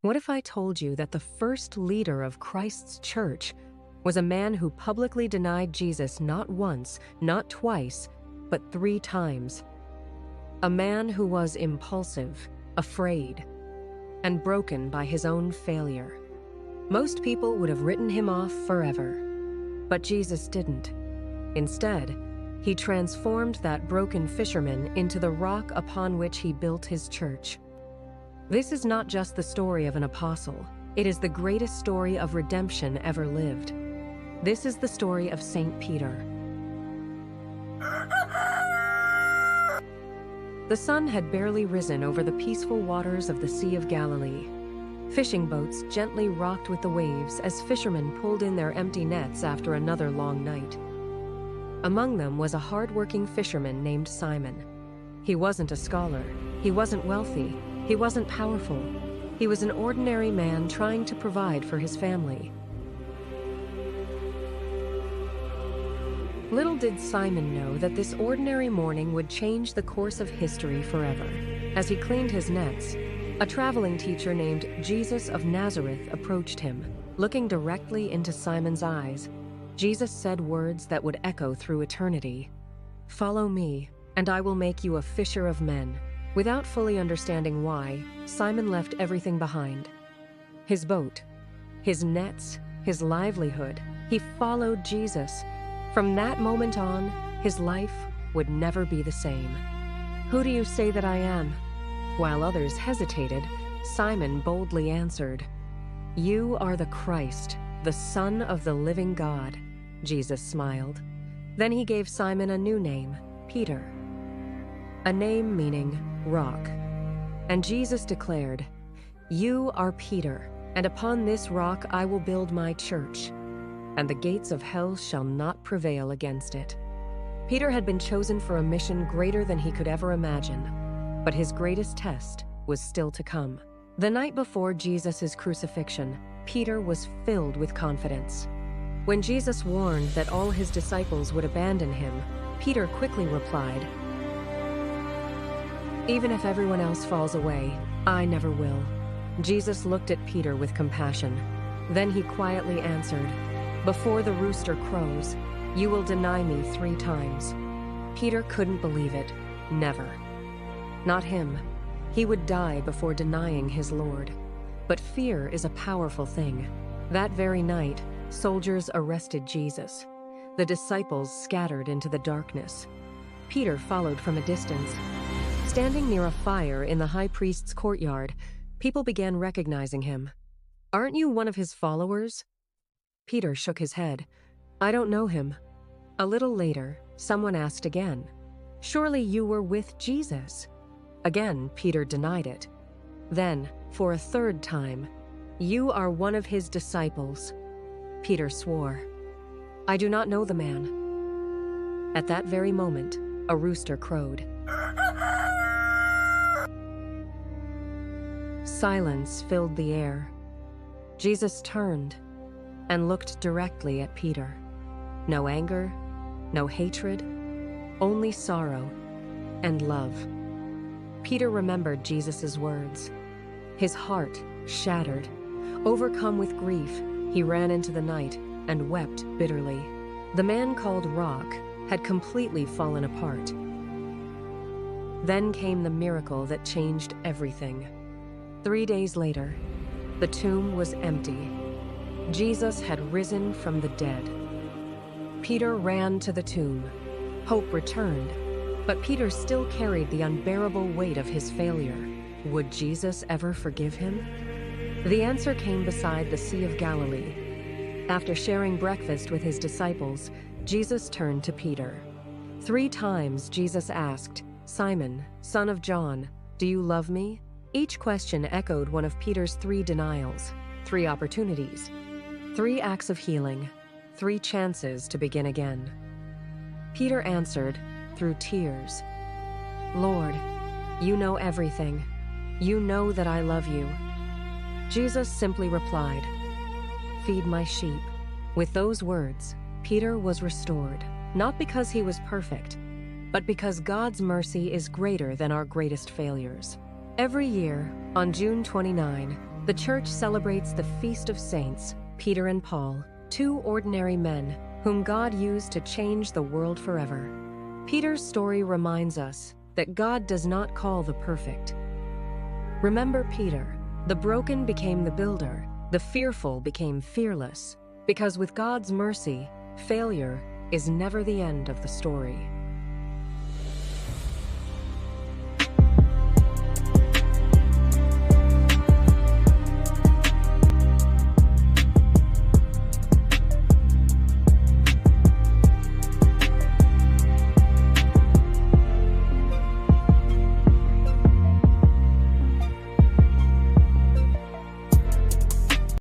What if I told you that the first leader of Christ's church was a man who publicly denied Jesus not once, not twice, but 3 times? A man who was impulsive, afraid, and broken by his own failure. Most people would have written him off forever, but Jesus didn't. Instead, he transformed that broken fisherman into the rock upon which he built his church. This is not just the story of an apostle. It is the greatest story of redemption ever lived. This is the story of Saint Peter. The sun had barely risen over the peaceful waters of the Sea of Galilee. Fishing boats gently rocked with the waves as fishermen pulled in their empty nets after another long night. Among them was a hard-working fisherman named Simon. He wasn't a scholar. He wasn't wealthy. He wasn't powerful. He was an ordinary man trying to provide for his family. Little did Simon know that this ordinary morning would change the course of history forever. As he cleaned his nets, a traveling teacher named Jesus of Nazareth approached him. Looking directly into Simon's eyes, Jesus said words that would echo through eternity. "Follow me, and I will make you a fisher of men." Without fully understanding why, Simon left everything behind. His boat, his nets, his livelihood. He followed Jesus. From that moment on, his life would never be the same. "Who do you say that I am?" While others hesitated, Simon boldly answered, "You are the Christ, the Son of the living God." Jesus smiled. Then he gave Simon a new name, Peter, a name meaning rock. And Jesus declared, "You are Peter, and upon this rock I will build my church, and the gates of hell shall not prevail against it." Peter had been chosen for a mission greater than he could ever imagine, but his greatest test was still to come. The night before Jesus' crucifixion, Peter was filled with confidence. When Jesus warned that all his disciples would abandon him, Peter quickly replied, "Even if everyone else falls away, I never will." Jesus looked at Peter with compassion. Then he quietly answered, "Before the rooster crows, you will deny me 3 times." Peter couldn't believe it. Never. Not him. He would die before denying his Lord. But fear is a powerful thing. That very night, soldiers arrested Jesus. The disciples scattered into the darkness. Peter followed from a distance. Standing near a fire in the high priest's courtyard, people began recognizing him. "Aren't you one of his followers?" Peter shook his head. "I don't know him." A little later, someone asked again, "Surely you were with Jesus?" Again, Peter denied it. Then, for a 3rd time, "You are one of his disciples." Peter swore, "I do not know the man." At that very moment, a rooster crowed. Silence filled the air. Jesus turned and looked directly at Peter. No anger, no hatred, only sorrow and love. Peter remembered Jesus' words. His heart shattered. Overcome with grief, he ran into the night and wept bitterly. The man called Rock had completely fallen apart. Then came the miracle that changed everything. 3 days later, the tomb was empty. Jesus had risen from the dead. Peter ran to the tomb. Hope returned, but Peter still carried the unbearable weight of his failure. Would Jesus ever forgive him? The answer came beside the Sea of Galilee. After sharing breakfast with his disciples, Jesus turned to Peter. 3 times Jesus asked, "Simon, son of John, do you love me?" Each question echoed one of Peter's 3 denials, 3 opportunities, 3 acts of healing, 3 chances to begin again. Peter answered through tears, "Lord, you know everything. You know that I love you." Jesus simply replied, "Feed my sheep." With those words, Peter was restored, not because he was perfect, but because God's mercy is greater than our greatest failures. Every year, on June 29, The church celebrates the Feast of Saints, Peter and Paul, two ordinary men whom God used to change the world forever. Peter's story reminds us that God does not call the perfect. Remember Peter, the broken became the builder, the fearful became fearless, because with God's mercy, failure is never the end of the story.